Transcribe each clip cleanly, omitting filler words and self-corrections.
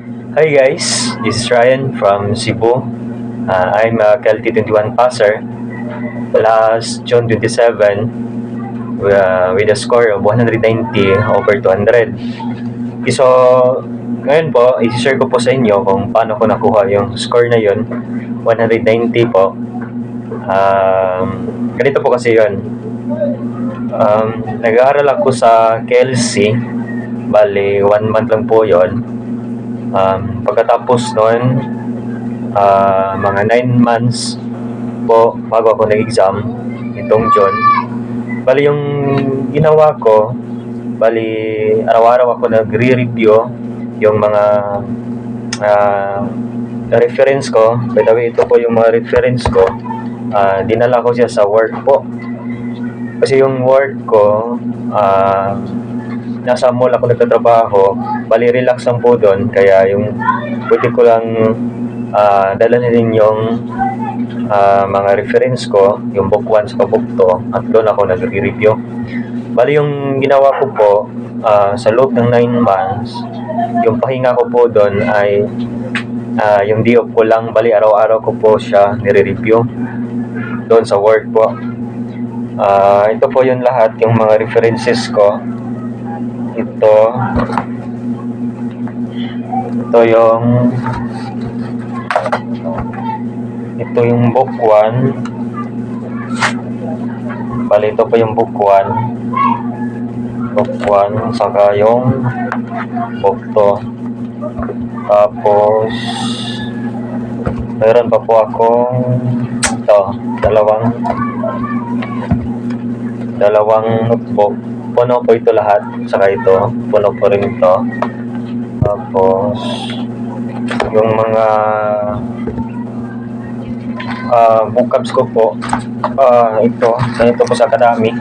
Hi guys, this is Ryan from Cebu. I'm a KLT21 passer last June 27 with a score of 190 over 200. So, ngayon po, i-share ko po sa inyo kung paano ko nakuha yung score na yun, 190 po. Ganito po kasi yun. Nag-aaral ako sa KLC, bali 1 month lang po yun. Pagkatapos nun, mga 9 months po bago ako nag-exam itong June. Bali yung ginawa ko, araw-araw ako nagre-review yung mga reference ko. By the way, ito po yung mga reference ko. Dinala ko siya sa work po. Kasi yung work ko, nasa mall ako nagtatrabaho, bali relax lang po doon, kaya yung pwede ko lang dalhin yung mga reference ko, yung book 1 sa book 2, at doon ako nagre-review. Bali yung ginawa ko po, sa loob ng 9 months, yung pahinga ko po doon ay yung day off ko lang, bali araw-araw ko po siya nire-review doon sa work po. Ito po yung lahat, yung mga references ko. Ito yung book 1. Bali ito pa yung book 1. Saka yung book 2. Tapos meron pa po akong dalawang notebook. Puno po ito lahat. Saka ito, puno po rin ito. Tapos yung mga bookcaps ko po, ito po sa kadami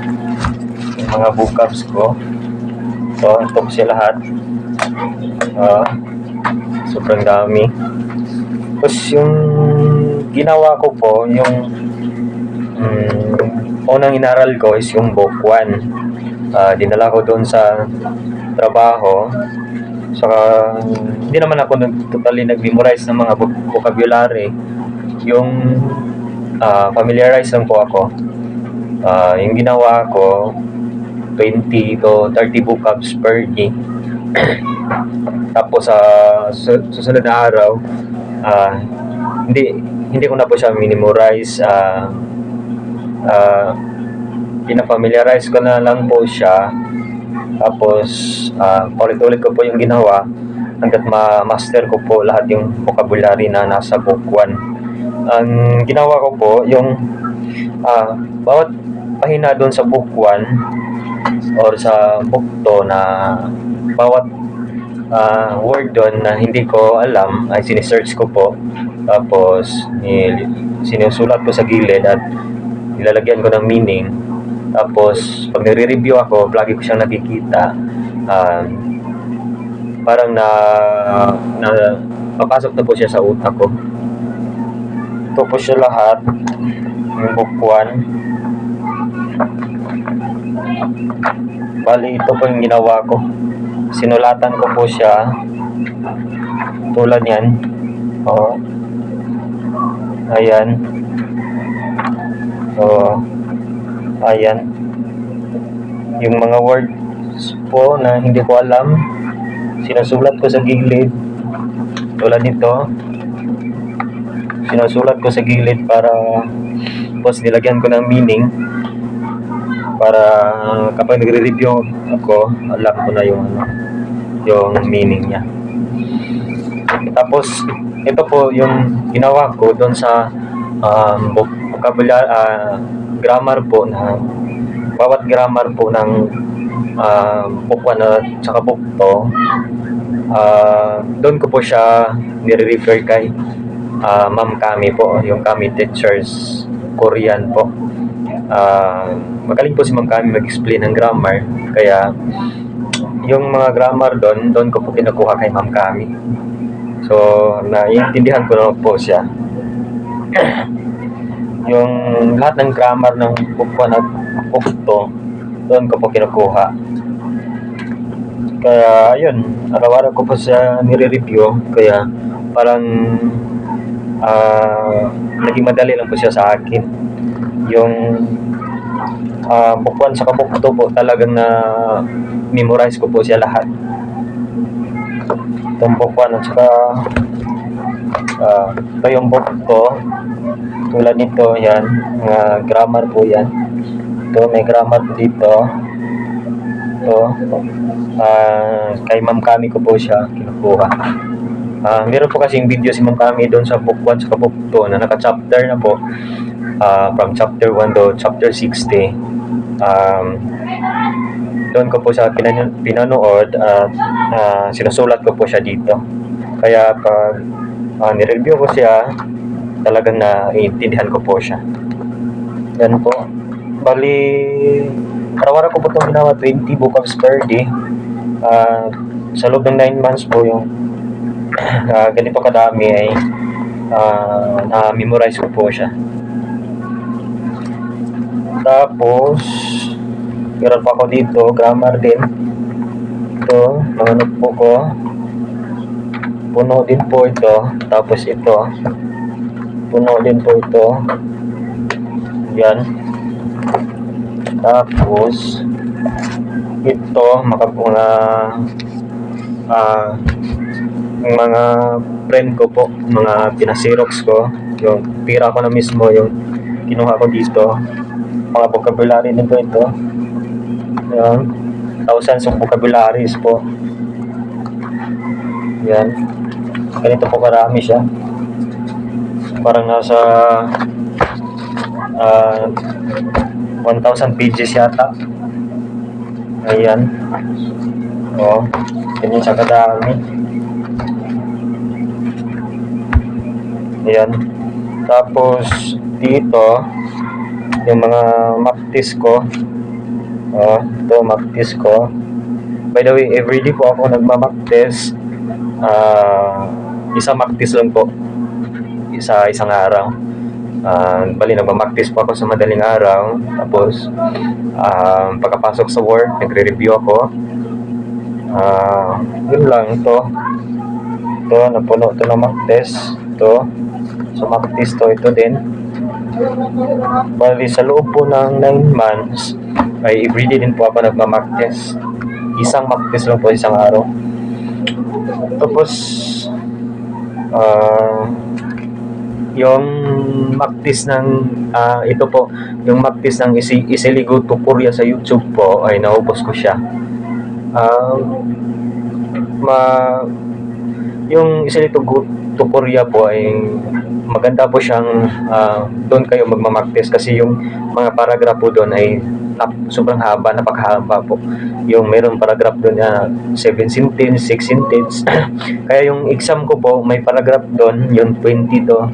yung mga bookcaps ko. So ito po siya lahat. Sobrang dami. Tapos yung ginawa ko po, yung unang inaral ko is yung book 1. Dinala ko doon sa trabaho. Saka hindi naman ako totally nag-memorize ng mga vocabulary. Yung familiarize lang po ako. Yung ginawa ko, 20 to 30 vocabs per day. Tapos sa susunod na araw, hindi ko na po siya minimorize. Pinafamiliarize ko na lang po siya. Tapos ulit-ulit ko po yung ginawa hanggat ma-master ko po lahat yung vocabulary na nasa book 1. Ang ginawa ko po yung bawat pahina doon sa book 1 or sa book 2 na bawat word doon na hindi ko alam ay sinesearch ko po. Tapos sinusulat ko sa gilid at nilalagyan ko ng meaning. Tapos pag nire-review ako, lagi ko siyang nakikita. Parang papasok na po siya sa utak ko. Ito po siya lahat, yung book 1. Bali, ito po yung ginawa ko. Sinulatan ko po siya tulad yan. Ayan. Ayan. Yung mga words po na hindi ko alam, sinusulat ko sa gilid. Tulad nito. Sinusulat ko sa gilid para tapos nilagyan ko ng meaning para kapag nagre-review ako, alam ko na yung meaning niya. Tapos ito po yung ginawa ko doon sa vocabulary, grammar po, na bawat grammar po ng book 1 at saka book 2, doon ko po siya nire-refer kay Ma'am Kami po, yung Kami Teachers Korean po. Magaling po si Ma'am Kami mag-explain ng grammar, kaya yung mga grammar doon ko po kinukuha kay Ma'am Kami. So naiintindihan ko na po siya. Yung lahat ng grammar ng book 1 at book 2, doon ko po kinukuha. Kaya ayun, araw-araw ko pa siya nire-review, kaya parang naging madali lang po siya sa akin. Yung book 1 sa book 2 po talagang na memorize ko po siya lahat. Itong book 1 at saka ito yung book ko. Tulad nito, yan, mga grammar po yan. Ito, may grammar po dito. Ito, kay Ma'am Kami ko po siya kinukuha. Meron po kasing video si Ma'am Kami doon sa book 1 sa book 2 na naka-chapter na po, from chapter 1 to chapter 60. Doon ko po siya pinanood at sinusulat ko po siya dito. Kaya pag nireview ko siya, talagang naiintindihan ko po siya. Yan po. Bali, araw-araw ko po itong ginawa, 20 vocabs per day. Sa loob ng 9 months po yung ganito kadami ay na-memorize ko po siya. Tapos, meron pa ako dito, grammar din. Ito, mga po ko. Puno din po ito. Tapos ito, puno din po ito. Yan. Tapos, ito, mga friend ko po, mga pinasirox ko, yung pira ko na mismo, yung kinuha ko dito. Mga vocabulary din po ito. Yan. Thousands of vocabularies po. Yan. Ganito po karami siya. Parang nasa 1,000 pages yata. Ayan. O, ganyan siya kadami. Ayan. Tapos, dito, yung mga mock test ko. Ito, mock test ko. By the way, everyday po ako nagma-mock test. Isang mock test lang po. Isang araw. Bali, nagma-mock test po ako sa madaling araw. Tapos, pagkapasok sa work, nagre-review ako. Yun lang ito. Ito, napuno ito ng mock test. Ito. So, mock test ito din. Bali, sa loob po ng 9 months, ay everyday din po ako nagma-mock test. Isang mock test lang po isang araw. Tapos, yung mock test ng, ito po, yung mock test ng Easily Go to Korea sa YouTube po, ay naubos ko siya. Yung Easily to Go to Korea po ay maganda po siyang doon kayo magma-mock test kasi yung mga paragraph po doon ay sobrang haba, napakahaba po. Yung mayroong paragraph doon na 7 sentence, 6 sentence. Kaya yung exam ko po, may paragraph doon, yung 20 to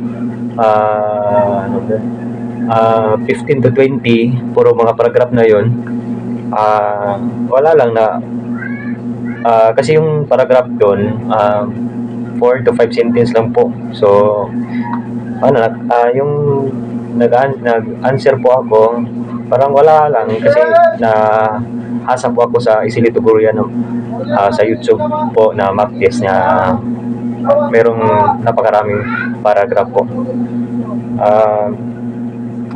15 to 20, puro mga paragraph na yun. Wala lang na kasi yung paragraph doon 4 to 5 sentence lang po. So, yung nag-answer po ako, parang wala lang kasi asa po ako sa Easily to Korea sa YouTube po na mock test niya. Merong napakaraming paragraph po.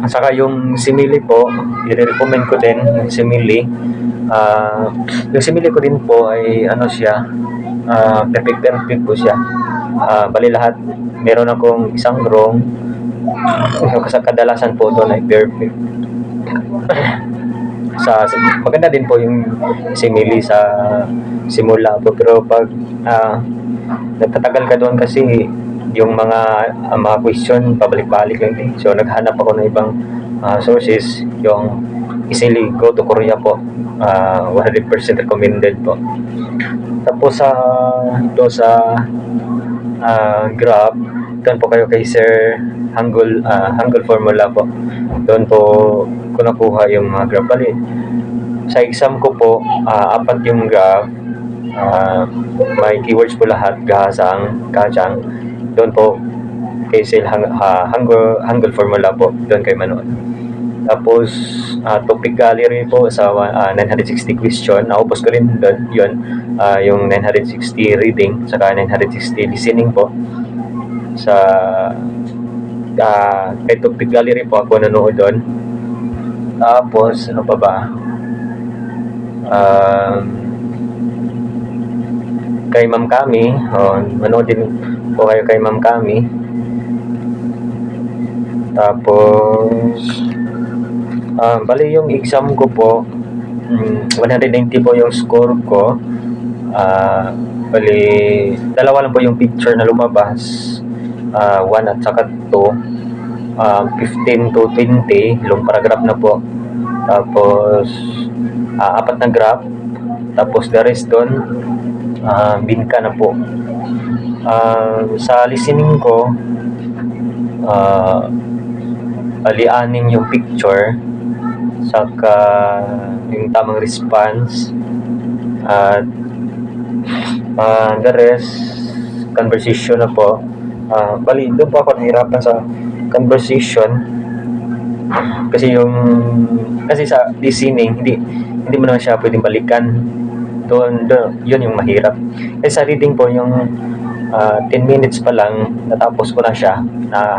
Saka yung simile po, i-recommend ko din yung simile. Yung simile ko din po ay siya, perfect po siya. Bali lahat, meron akong isang wrong. Kasi kadalasan po doon ay perfect. Maganda din po yung simile sa simula po, pero pag nagtatagal ka doon kasi yung mga question pabalik-balik lang din. So naghanap ako ng ibang sources. Yung Easily Go to Korea po, 100% recommended po. Tapos ito sa Grab, doon po kayo kay Sir Hangul Formula po. Doon po ko nakuha yung mga graph. Bali, sa exam ko po, apat yung graph. May keywords po lahat, gahasang, kachang. Doon po kay Sir Hangul Formula po. Doon kayo manood. Tapos, topic gallery po sa 960 question. Naubos ko rin doon, yun. Yung 960 reading, saka 960 listening po. Sa kay topic gallery po ako nanood doon. Tapos, ano pa ba? Kay Ma'am Kami, manood din po kayo kay Ma'am Kami. Tapos, bali yung exam ko po, 190 po yung score ko. Bali, dalawa lang po yung picture na lumabas. 1 at saka 2. 15 to 20, long paragraph na po. Tapos, 4 na graph. Tapos, the rest doon, binka na po. Sa listening ko, bali 6 yung picture, saka yung tamang response, at the rest conversation na po. Bali doon po ako nahirapan sa conversation kasi sa listening hindi mo naman siya pwedeng balikan. Doon yun yung mahirap. Kasi sa reading po yung 10 minutes pa lang natapos ko na siya,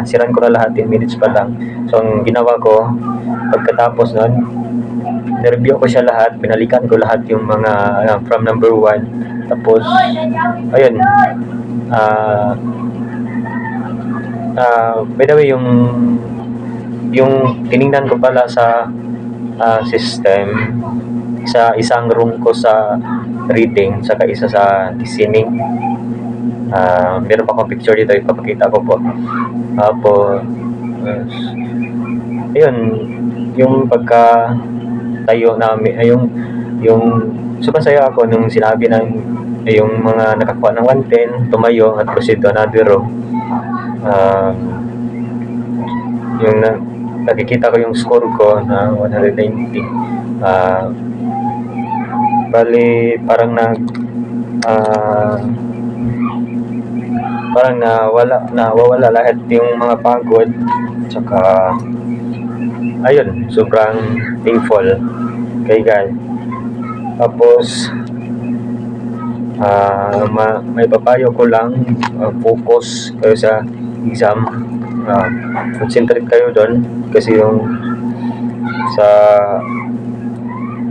siran ko na lahat 10 minutes pa lang. So ang ginawa ko pagkatapos nun, nireview ko siya lahat, binalikan ko lahat yung mga from number 1. Tapos ayun, by the way, yung tiningnan ko pala sa system, sa isang room ko sa reading, saka isa sa listening. Meron pa akong picture dito, ipapakita ko po. Tapos ayun, yung pagka tayo namin, yung super saya ako nung sinabi ng yung mga nakakuha ng 110 tumayo at proceed to another row. Yung nakikita ko yung score ko na 190. Bali parang nawawala lahat yung mga pagod, tsaka ayun, sobrang thankful kay God. Tapos may papayo ko lang, focus kayo sa exam, concentrate kayo doon kasi yung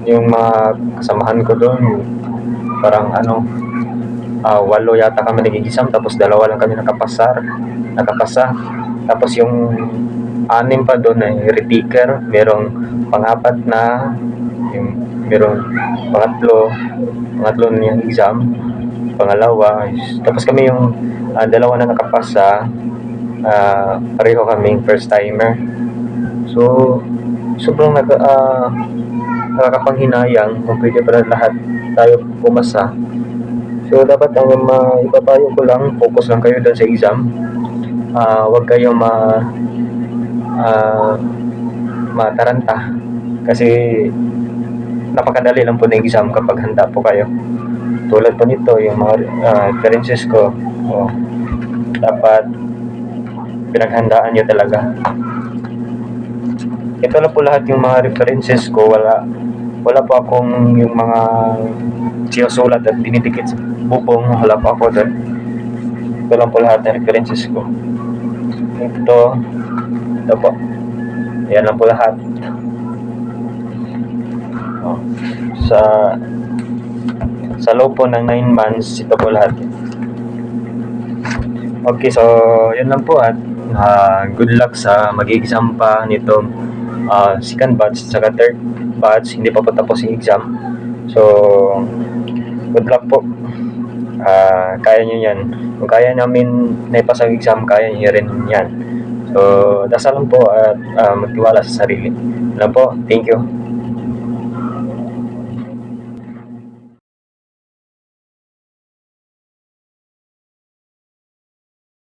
mga kasamahan ko doon parang 8 yata kami nag-exam, tapos 2 lang kami nakapasa. Tapos yung 6 pa doon ay retake, merong pang-4 na, merong pangatlo na yung exam, pangalawa. Tapos kami yung 2 na nakapasa, pareho kaming first timer. So sobrang nakakapanghinayang kung pwede pala lahat tayo pumasa. So dapat ang ipapayo ko lang, focus lang kayo doon sa exam. Huwag kayong mataranta kasi napakadali lang po ng exam kapag handa po kayo. Tulad po nito, yung mga references ko, dapat pinaghandaan nyo talaga. Ito na po lahat yung mga references ko. Wala po akong yung mga sinusulat at dinidikit sa bubong. Wala po ako doon. Ito lang po lahat ng references ko. Ito po. Ayan lang po lahat. Sa loob po ng 9 months, ito po lahat. Okay, so yun lang po, at good luck sa mag-exam pa nito, second batch saka third batch. Hindi pa po tapos yung exam, so good luck po. Kaya nyo yan. Kung kaya namin naipasa ang exam, kaya nyo rin yan. So dasal lang po at magtiwala sa sarili lang po. Thank you.